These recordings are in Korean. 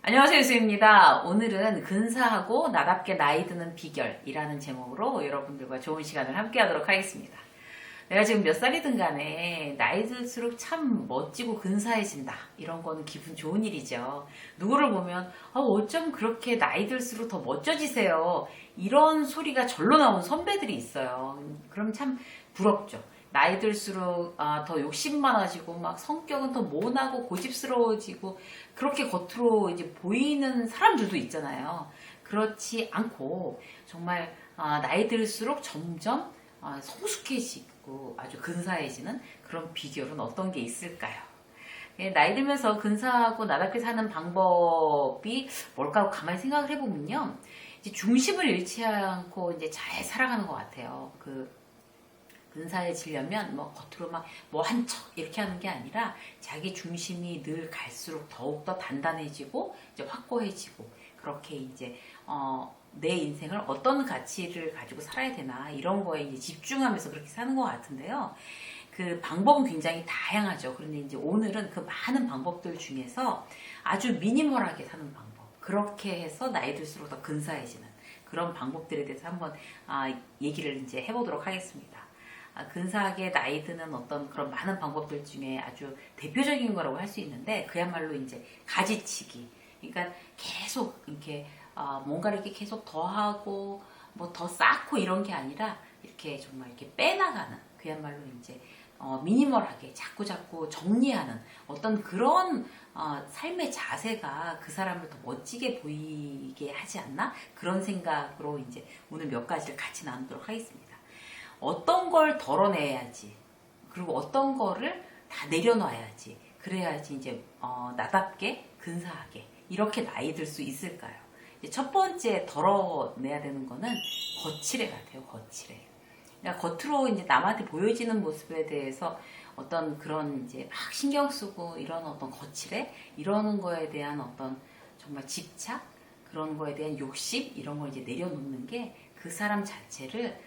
안녕하세요, 유수입니다. 오늘은 근사하고 나답게 나이 드는 비결이라는 제목으로 여러분들과 좋은 시간을 함께 하도록 하겠습니다. 내가 지금 몇 살이든 간에 나이 들수록 참 멋지고 근사해진다. 이런 거는 기분 좋은 일이죠. 누구를 보면 어쩜 그렇게 나이 들수록 더 멋져지세요. 이런 소리가 절로 나온 선배들이 있어요. 그럼 참 부럽죠. 나이 들수록 더 욕심 많아지고 막 성격은 더 모나고 고집스러워지고 그렇게 겉으로 이제 보이는 사람들도 있잖아요. 그렇지 않고 정말 나이 들수록 점점 성숙해지고 아주 근사해지는 그런 비결은 어떤 게 있을까요? 나이 들면서 근사하고 나답게 사는 방법이 뭘까 가만히 생각을 해보면요. 이제 중심을 잃지 않고 이제 잘 살아가는 것 같아요. 근사해지려면 뭐 겉으로 막 뭐 한 척 이렇게 하는 게 아니라 자기 중심이 늘 갈수록 더욱더 단단해지고 이제 확고해지고 그렇게 이제 내 인생을 어떤 가치를 가지고 살아야 되나 이런 거에 이제 집중하면서 그렇게 사는 것 같은데요. 그 방법은 굉장히 다양하죠. 그런데 이제 오늘은 그 많은 방법들 중에서 아주 미니멀하게 사는 방법, 그렇게 해서 나이 들수록 더 근사해지는 그런 방법들에 대해서 한번 얘기를 이제 해보도록 하겠습니다. 근사하게 나이 드는 어떤 그런 많은 방법들 중에 아주 대표적인 거라고 할 수 있는데 그야말로 이제 가지치기. 그러니까 계속 이렇게 뭔가를 이렇게 계속 더하고 뭐 더 쌓고 이런 게 아니라 이렇게 정말 이렇게 빼나가는 그야말로 이제 미니멀하게 자꾸 정리하는 어떤 그런 삶의 자세가 그 사람을 더 멋지게 보이게 하지 않나? 그런 생각으로 이제 오늘 몇 가지를 같이 나누도록 하겠습니다. 어떤 걸 덜어내야지, 그리고 어떤 거를 다 내려놔야지, 그래야지 이제 나답게 근사하게 이렇게 나이 들 수 있을까요? 이제 첫 번째 덜어내야 되는 거는 거칠애 같아요. 거칠애. 그러니까 겉으로 이제 남한테 보여지는 모습에 대해서 어떤 그런 이제 막 신경 쓰고 이런 어떤 거칠애 이러는 거에 대한 어떤 정말 집착, 그런 거에 대한 욕심 이런 걸 이제 내려놓는 게 그 사람 자체를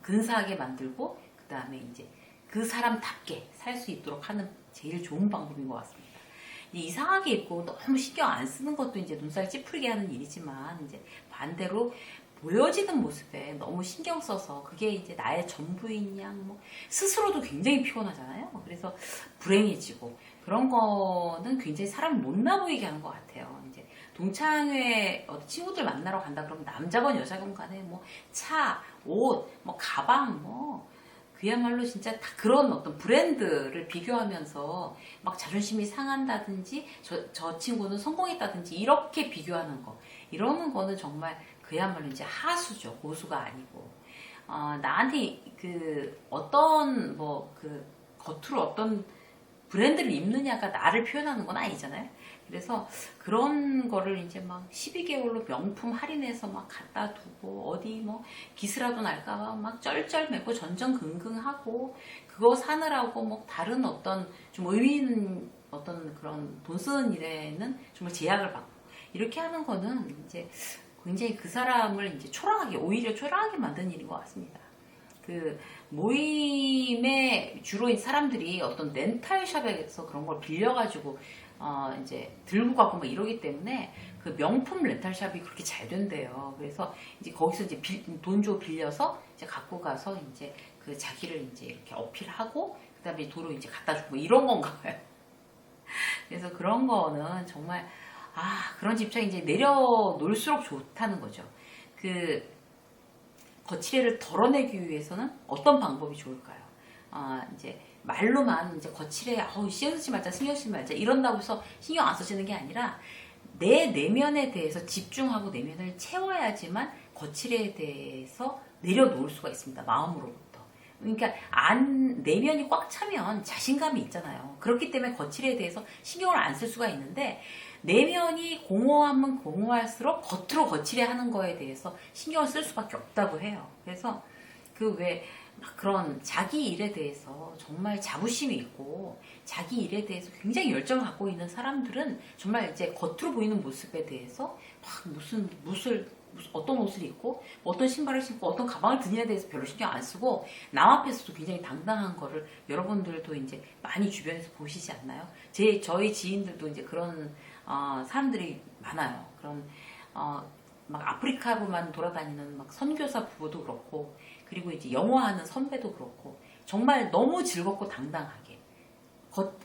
근사하게 만들고 그 다음에 이제 그 사람답게 살 수 있도록 하는 제일 좋은 방법인 것 같습니다. 이상하게 입고 너무 신경 안 쓰는 것도 이제 눈살 찌푸리게 하는 일이지만 이제 반대로 보여지는 모습에 너무 신경 써서 그게 이제 나의 전부인 양 뭐 스스로도 굉장히 피곤하잖아요. 그래서 불행해지고 그런 거는 굉장히 사람 못나 보이게 하는 것 같아요. 이제 동창회 친구들 만나러 간다 그러면 남자건 여자건 간에 뭐 차, 옷, 뭐 가방 뭐 그야말로 진짜 다 그런 어떤 브랜드를 비교하면서 막 자존심이 상한다든지 저 친구는 성공했다든지 이렇게 비교하는 거 이러는 거는 정말 그야말로 이제 하수죠. 고수가 아니고 나한테 어떤 겉으로 어떤 브랜드를 입느냐가 나를 표현하는 건 아니잖아요. 그래서 그런 거를 이제 막 12개월로 명품 할인해서 막 갖다 두고 어디 뭐 기스라도 날까봐 막 쩔쩔매고 전전긍긍하고 그거 사느라고 뭐 다른 어떤 좀 의미 있는 어떤 그런 돈 쓰는 일에는 정말 제약을 받고 이렇게 하는 거는 이제 굉장히 그 사람을 이제 오히려 초라하게 만드는 일인 것 같습니다. 그 모임에 주로 사람들이 어떤 렌탈샵에서 그런 걸 빌려가지고 이제 들고 가고 뭐 이러기 때문에 그 명품 렌탈샵이 그렇게 잘 된대요. 그래서 이제 거기서 이제 돈 줘 빌려서 이제 갖고 가서 이제 그 자기를 이제 이렇게 어필하고 그다음에 도로 이제 갖다 주고 뭐 이런 건가 봐요. 그래서 그런 거는 정말 그런 집착이 이제 내려놓을수록 좋다는 거죠. 거칠애를 덜어내기 위해서는 어떤 방법이 좋을까요? 이제 말로만 이제 거칠애 신경 쓰지 말자 신경 쓰지 말자 이런다고 해서 신경 안 써지는 게 아니라 내 내면에 대해서 집중하고 내면을 채워야지만 거칠애에 대해서 내려놓을 수가 있습니다. 마음으로부터. 그러니까 내면이 꽉 차면 자신감이 있잖아요. 그렇기 때문에 거칠애에 대해서 신경을 안 쓸 수가 있는데 내면이 공허하면 공허할수록 겉으로 거칠애 하는 거에 대해서 신경을 쓸 수밖에 없다고 해요. 그래서 그런 자기 일에 대해서 정말 자부심이 있고 자기 일에 대해서 굉장히 열정을 갖고 있는 사람들은 정말 이제 겉으로 보이는 모습에 대해서 막 무슨 어떤 옷을 입고 어떤 신발을 신고 어떤 가방을 드냐에 대해서 별로 신경 안 쓰고 남 앞에서도 굉장히 당당한 거를 여러분들도 이제 많이 주변에서 보시지 않나요? 저희 지인들도 이제 그런 사람들이 많아요. 그런 막 아프리카로만 돌아다니는 막 선교사 부부도 그렇고, 그리고 이제 영어하는 선배도 그렇고, 정말 너무 즐겁고 당당하게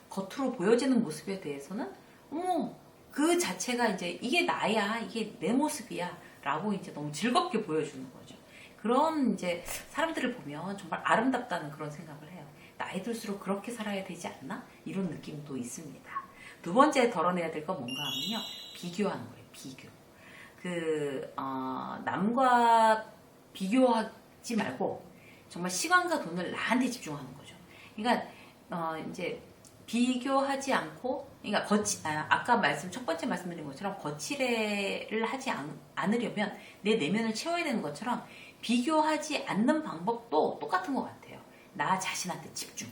겉으로 보여지는 모습에 대해서는 어머, 그 자체가 이제 이게 나야, 이게 내 모습이야 라고 이제 너무 즐겁게 보여주는 거죠. 그런 이제 사람들을 보면 정말 아름답다는 그런 생각을 해요. 나이 들수록 그렇게 살아야 되지 않나? 이런 느낌도 있습니다. 두 번째 덜어내야 될 건 뭔가 하면요, 비교하는 거예요. 비교. 남과 비교하지 말고 정말 시간과 돈을 나한테 집중하는 거죠. 그러니까 이제 비교하지 않고, 그러니까 아까 첫 번째 말씀드린 것처럼 거칠애를 하지 않으려면 내 내면을 채워야 되는 것처럼 비교하지 않는 방법도 똑같은 것 같아요. 나 자신한테 집중.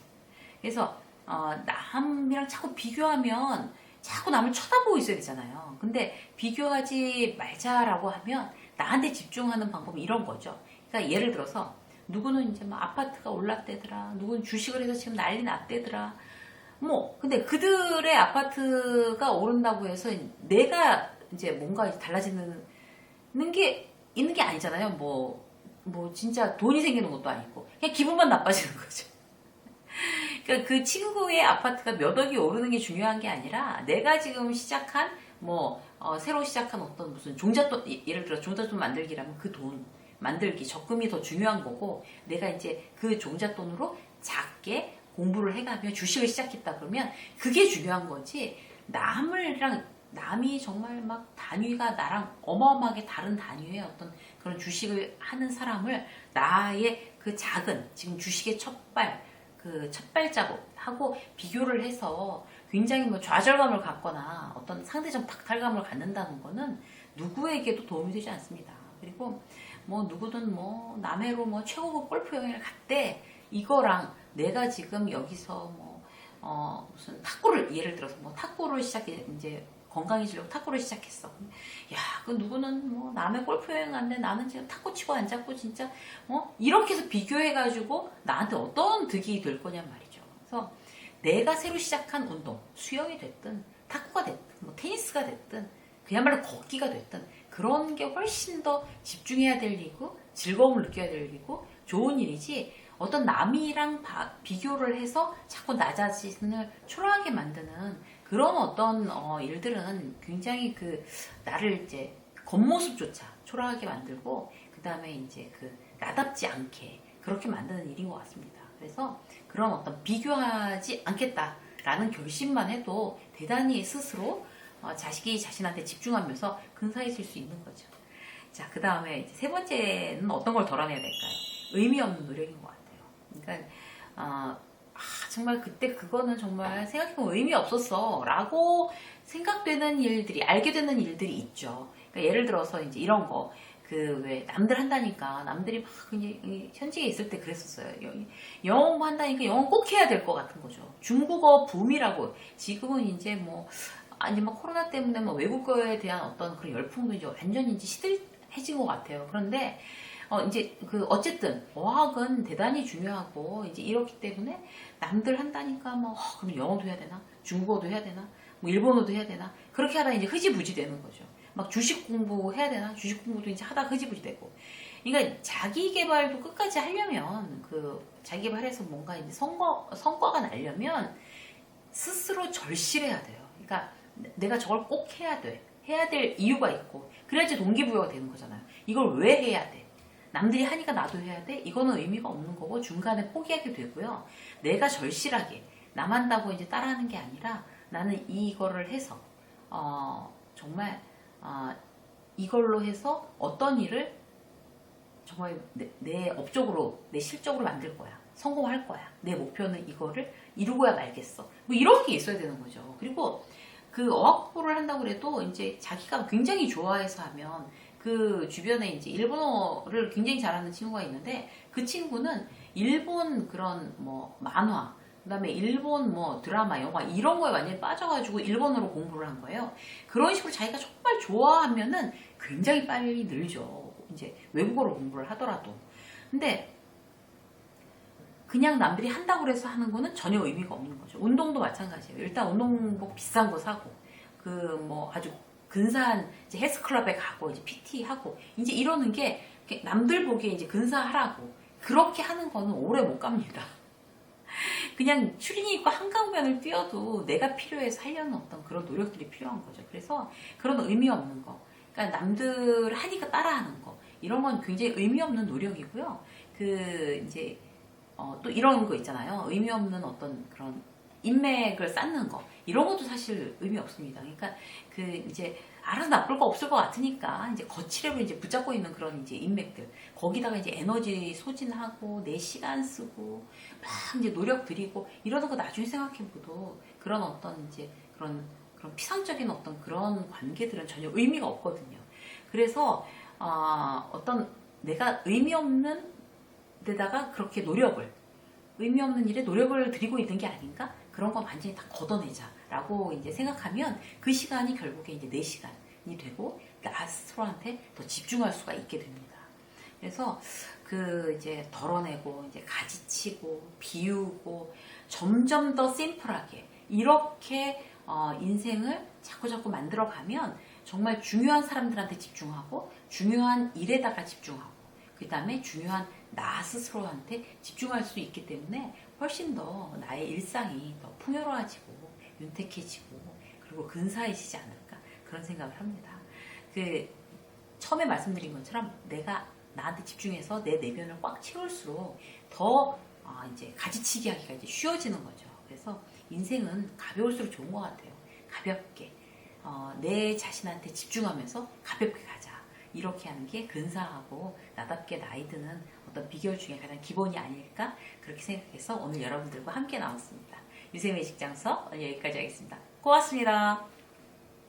그래서 남이랑 자꾸 비교하면 자꾸 남을 쳐다보고 있어야 되잖아요. 근데 비교하지 말자라고 하면 나한테 집중하는 방법이 이런 거죠. 그러니까 예를 들어서 누구는 이제 막 아파트가 올랐대더라, 누구는 주식을 해서 지금 난리 났대더라. 근데 그들의 아파트가 오른다고 해서 내가 이제 뭔가 달라지는 게 있는 게 아니잖아요. 진짜 돈이 생기는 것도 아니고 그냥 기분만 나빠지는 거죠. 그러니까 그 친구의 아파트가 몇 억이 오르는 게 중요한 게 아니라 내가 지금 시작한 새로 시작한 어떤 무슨 종잣돈, 예를 들어 종잣돈 만들기라면 그 돈 만들기, 적금이 더 중요한 거고, 내가 이제 그 종잣돈으로 작게 공부를 해가며 주식을 시작했다 그러면 그게 중요한 거지, 남이 정말 막 단위가 나랑 어마어마하게 다른 단위의 어떤 그런 주식을 하는 사람을 나의 그 작은 지금 주식의 첫 발자국하고 비교를 해서 굉장히 좌절감을 갖거나 어떤 상대적 박탈감을 갖는다는 거는 누구에게도 도움이 되지 않습니다. 그리고 누구든 남해로 최고급 골프 여행을 갔대, 이거랑 내가 지금 여기서 무슨 탁구를, 예를 들어서 탁구를 시작해, 이제 건강해지려고 탁구를 시작했어. 야, 그 누구는 남해 골프 여행 갔는데 나는 지금 탁구 치고 앉았고 진짜 이렇게 해서 비교해가지고 나한테 어떤 득이 될 거냔 말이죠. 그래서 내가 새로 시작한 운동, 수영이 됐든 탁구가 됐든 테니스가 됐든 그야말로 걷기가 됐든 그런 게 훨씬 더 집중해야 될 일이고 즐거움을 느껴야 될 일이고 좋은 일이지, 어떤 남이랑 비교를 해서 자꾸 나 자신을 초라하게 만드는 그런 어떤 일들은 굉장히 나를 이제 겉모습조차 초라하게 만들고, 그 다음에 이제 나답지 않게 그렇게 만드는 일인 것 같습니다. 그래서 그런 어떤 비교하지 않겠다라는 결심만 해도 대단히 스스로 자식이 자신한테 집중하면서 근사해질 수 있는 거죠. 자, 그 다음에 세 번째는 어떤 걸 덜어내야 될까요? 의미 없는 노력인 것 같아요. 그러니까 정말 그때 그거는 정말 생각해보면 의미 없었어 라고 생각되는 일들이, 알게 되는 일들이 있죠. 그러니까 예를 들어서 이제 이런 거, 왜 남들 한다니까 남들이 막 그냥 현직에 있을 때 그랬었어요. 영어 공부한다니까 영어 꼭 해야 될 것 같은 거죠. 중국어 붐이라고. 지금은 이제 코로나 때문에 외국어에 대한 어떤 그런 열풍도 이제 완전히 이제 시들해진 것 같아요. 그런데 이제 어쨌든 어학은 대단히 중요하고 이제 이렇기 때문에 남들 한다니까 그럼 영어도 해야 되나, 중국어도 해야 되나, 일본어도 해야 되나, 그렇게 하다 이제 흐지부지 되는 거죠. 막 주식 공부 해야 되나, 주식 공부도 이제 하다 흐지부지 되고. 그러니까 자기 개발도 끝까지 하려면 자기 개발해서 뭔가 이제 성과가 나려면 스스로 절실해야 돼요. 그러니까 내가 저걸 꼭 해야 될 이유가 있고, 그래야지 동기부여가 되는 거잖아요. 이걸 왜 해야 돼? 남들이 하니까 나도 해야 돼? 이거는 의미가 없는 거고 중간에 포기하게 되고요. 내가 절실하게 남 한다고 이제 따라하는 게 아니라 나는 이거를 해서 정말 이걸로 해서 어떤 일을 정말 내 업적으로, 내 실적으로 만들 거야. 성공할 거야. 내 목표는 이거를 이루고야 말겠어. 이런 게 있어야 되는 거죠. 그리고 어학 공부를 한다고 해도 이제 자기가 굉장히 좋아해서 하면, 주변에 이제 일본어를 굉장히 잘하는 친구가 있는데, 그 친구는 일본 그런 만화, 그다음에 일본 뭐 드라마, 영화 이런 거에 완전히 빠져가지고 일본어로 공부를 한 거예요. 그런 식으로 자기가 정말 좋아하면은 굉장히 빨리 늘죠. 이제 외국어로 공부를 하더라도. 근데 그냥 남들이 한다고 해서 하는 거는 전혀 의미가 없는 거죠. 운동도 마찬가지예요. 일단 운동복 비싼 거 사고, 그 뭐 아주 근사한 이제 헬스클럽에 가고 이제 PT 하고 이제 이러는 게 남들 보기에 이제 근사하라고 그렇게 하는 거는 오래 못 갑니다. 그냥 추리닝 입고 한강변을 뛰어도 내가 필요해서 하려는 어떤 그런 노력들이 필요한 거죠. 그래서 그런 의미 없는 거, 그러니까 남들 하니까 따라하는 거 이런 건 굉장히 의미 없는 노력이고요. 그 이제 또 이런 거 있잖아요. 의미 없는 어떤 그런 인맥을 쌓는 거 이런 것도 사실 의미 없습니다. 그러니까 그 이제 알아서 나쁠 거 없을 것 같으니까 이제 거치려고 이제 붙잡고 있는 그런 이제 인맥들 거기다가 이제 에너지 소진하고 내 시간 쓰고 막 이제 노력 들이고 이러는 거 나중에 생각해봐도 그런 어떤 이제 그런 피상적인 어떤 그런 관계들은 전혀 의미가 없거든요. 그래서 어떤 내가 의미 없는 데다가 그렇게 의미 없는 일에 노력을 들이고 있는 게 아닌가? 그런 거 완전히 다 걷어내자라고 이제 생각하면 그 시간이 결국에 이제 내 시간이 되고 나 스스로한테 더 집중할 수가 있게 됩니다. 그래서 그 이제 덜어내고 이제 가지치고 비우고 점점 더 심플하게 이렇게 인생을 자꾸자꾸 만들어가면 정말 중요한 사람들한테 집중하고 중요한 일에다가 집중하고 그 다음에 중요한 나 스스로한테 집중할 수 있기 때문에 훨씬 더 나의 일상이 더 풍요로워지고 윤택해지고 그리고 근사해지지 않을까 그런 생각을 합니다. 그 처음에 말씀드린 것처럼 내가 나한테 집중해서 내 내면을 꽉 채울수록 더 이제 가지치기 하기가 이제 쉬워지는 거죠. 그래서 인생은 가벼울수록 좋은 것 같아요. 가볍게 내 자신한테 집중하면서 가볍게 가자. 이렇게 하는 게 근사하고 나답게 나이 드는 어떤 비결 중에 가장 기본이 아닐까 그렇게 생각해서 오늘 여러분들과 함께 나왔습니다. 유세미의 직장 수업 오늘 여기까지 하겠습니다. 고맙습니다.